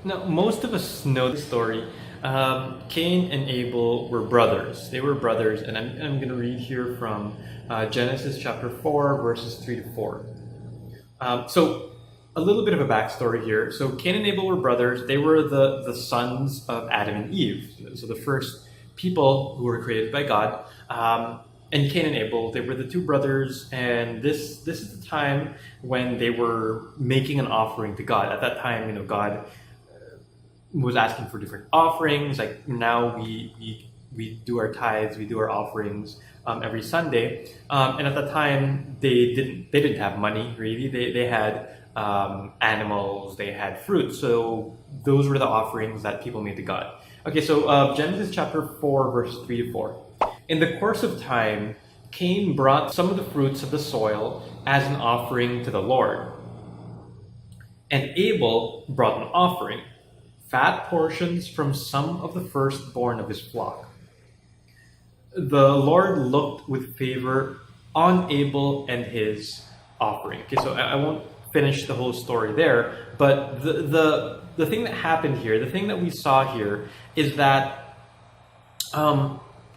Now, most of us know the story. Cain and Abel were brothers. They were brothers, and I'm going to read here from Genesis chapter 4, verses 3 to 4. So, a little bit of a backstory here. So, Cain and Abel were brothers. They were the sons of Adam and Eve. So, the first people who were created by God. And Cain and Abel, they were the two brothers, and this is the time when they were making an offering to God. At that time, God was asking for different offerings. Like now we do our tithes, we do our offerings every Sunday. And at that time they didn't have money really. They had animals, they had fruit. So those were the offerings that people made to God. Okay, so Genesis chapter 4, verses 3 to 4. In the course of time, Cain brought some of the fruits of the soil as an offering to the Lord. And Abel brought an offering, fat portions from some of the firstborn of his flock. The Lord looked with favor on Abel and his offering. Okay, so I won't finish the whole story there, but the thing that happened here, the thing that we saw here, is that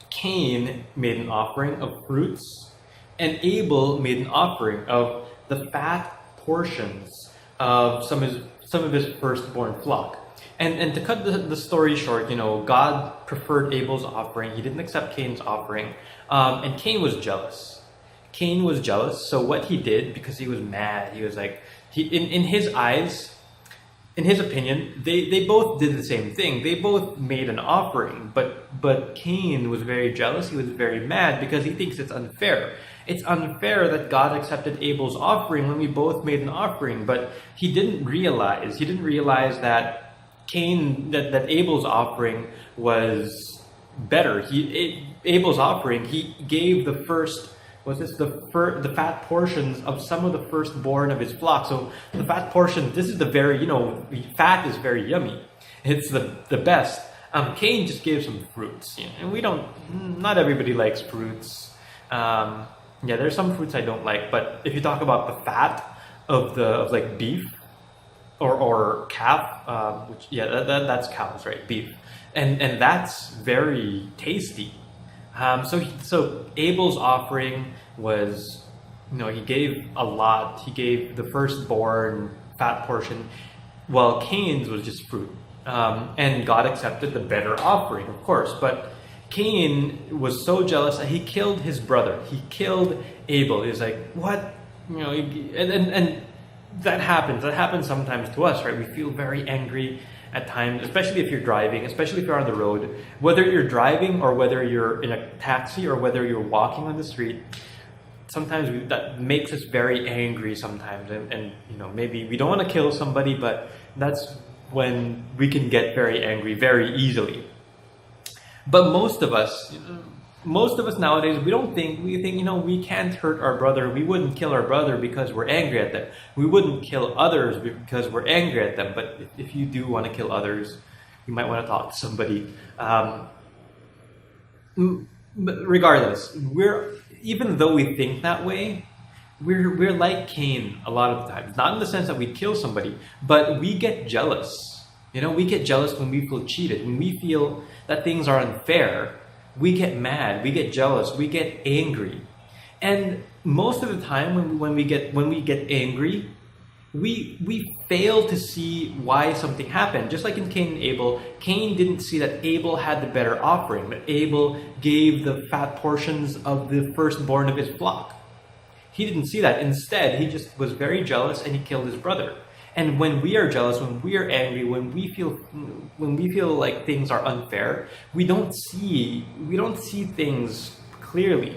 Cain made an offering of fruits, and Abel made an offering of the fat portions of some of his firstborn flock. And to cut the story short, God preferred Abel's offering. He didn't accept Cain's offering. And Cain was jealous. Cain was jealous. So what he did, because he was mad, he was like, in his eyes, in his opinion, they both did the same thing. They both made an offering. But Cain was very jealous. He was very mad because he thinks it's unfair. It's unfair that God accepted Abel's offering when we both made an offering. But he didn't realize that that Abel's offering was better. Abel's offering, he gave the fat portions of some of the firstborn of his flock. So the fat portion, this is the very, fat is very yummy. It's the best. Cain just gave some fruits, and not everybody likes fruits. There's some fruits I don't like, but if you talk about the fat of like beef, or calf, that's cows, right? Beef, and that's very tasty. So Abel's offering was, he gave a lot. He gave the firstborn fat portion, while Cain's was just fruit. And God accepted the better offering, of course. But Cain was so jealous that he killed his brother. He killed Abel. He was like, what? And that happens. That happens sometimes to us, right? We feel very angry at times, especially if you're driving, especially if you're on the road. Whether you're driving or whether you're in a taxi or whether you're walking on the street, sometimes that makes us very angry sometimes. And maybe we don't want to kill somebody, but that's when we can get very angry very easily. But most of us nowadays, we think, we can't hurt our brother. We wouldn't kill our brother because we're angry at them. We wouldn't kill others because we're angry at them. But if you do want to kill others, you might want to talk to somebody. But regardless, even though we think that way, we're like Cain a lot of the times. Not in the sense that we kill somebody, but we get jealous. We get jealous when we feel cheated, when we feel that things are unfair. We get mad, we get jealous, we get angry. And most of the time when we get angry, we fail to see why something happened. Just like in Cain and Abel, Cain didn't see that Abel had the better offering, but Abel gave the fat portions of the firstborn of his flock. He didn't see that. Instead, he just was very jealous and he killed his brother. And when we are jealous, when we are angry, when we feel like things are unfair, we don't see things clearly,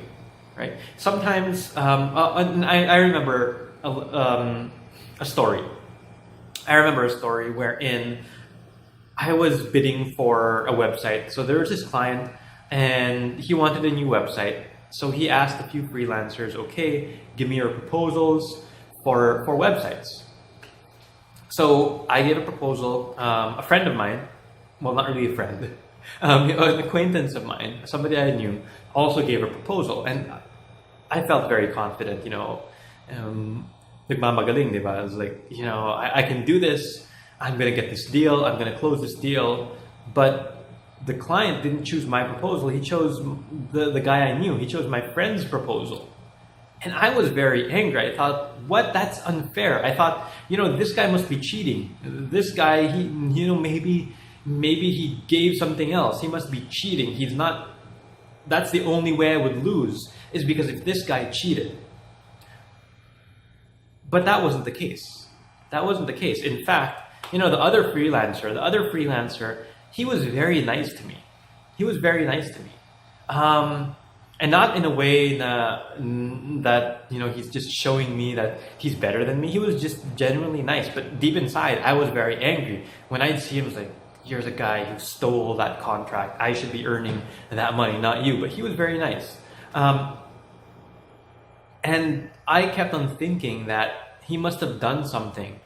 right? Sometimes, I remember a story. I remember a story wherein I was bidding for a website. So there was this client, and he wanted a new website. So he asked a few freelancers, "Okay, give me your proposals for websites." So I gave a proposal. A friend of mine, well, not really a friend, an acquaintance of mine, somebody I knew, also gave a proposal, and I felt very confident. Nagmamagaling, diba? I was like, I can do this. I'm going to get this deal, I'm going to close this deal. But the client didn't choose my proposal. He chose the guy I knew. He chose my friend's proposal. And I was very angry. I thought, what? That's unfair. I thought, this guy must be cheating. This guy, maybe he gave something else. He must be cheating. He's not. That's the only way I would lose, is because if this guy cheated. But that wasn't the case. That wasn't the case. In fact, the other freelancer, he was very nice to me. He was very nice to me. And not in a way that he's just showing me that he's better than me. He was just genuinely nice. But deep inside, I was very angry. When I'd see him, I was like, here's a guy who stole that contract. I should be earning that money, not you. But he was very nice. And I kept on thinking that he must have done something.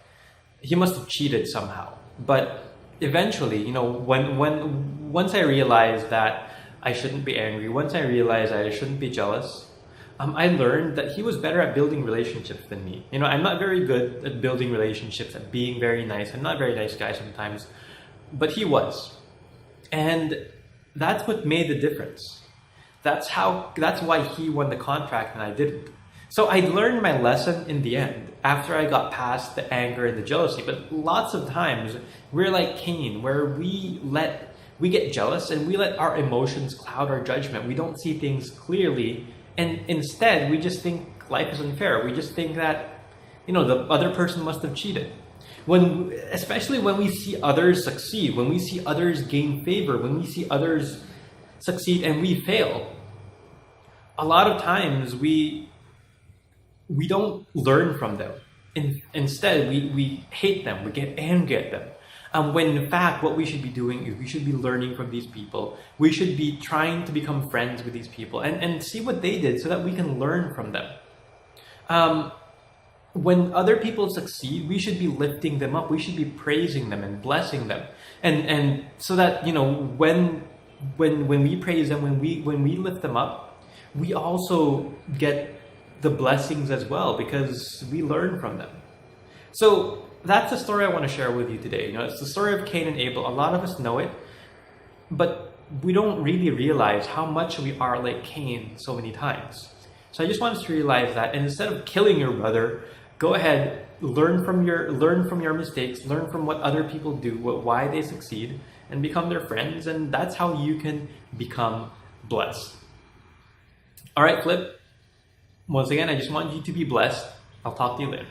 He must have cheated somehow. But eventually, once I realized that I shouldn't be angry, once I realized I shouldn't be jealous, I learned that he was better at building relationships than me. I'm not very good at building relationships, at being very nice. I'm not a very nice guy sometimes, but he was. And that's what made the difference. That's why he won the contract and I didn't. So I learned my lesson in the end, after I got past the anger and the jealousy. But lots of times, we're like Cain, where we get jealous and we let our emotions cloud our judgment. We don't see things clearly. And instead, we just think life is unfair. We just think that, the other person must have cheated. Especially when we see others succeed, when we see others gain favor, when we see others succeed and we fail, a lot of times we don't learn from them. Instead, we hate them, we get angry at them. When in fact, what we should be doing is we should be learning from these people. We should be trying to become friends with these people and see what they did so that we can learn from them. When other people succeed, we should be lifting them up. We should be praising them and blessing them. And so that, when we praise them, when we lift them up, we also get the blessings as well, because we learn from them. So that's the story I want to share with you today. It's the story of Cain and Abel. A lot of us know it, but we don't really realize how much we are like Cain so many times. So I just want us to realize that, and instead of killing your brother, go ahead, learn from your mistakes, learn from what other people do, why they succeed, and become their friends, and that's how you can become blessed. All right, Flip. Once again, I just want you to be blessed. I'll talk to you later.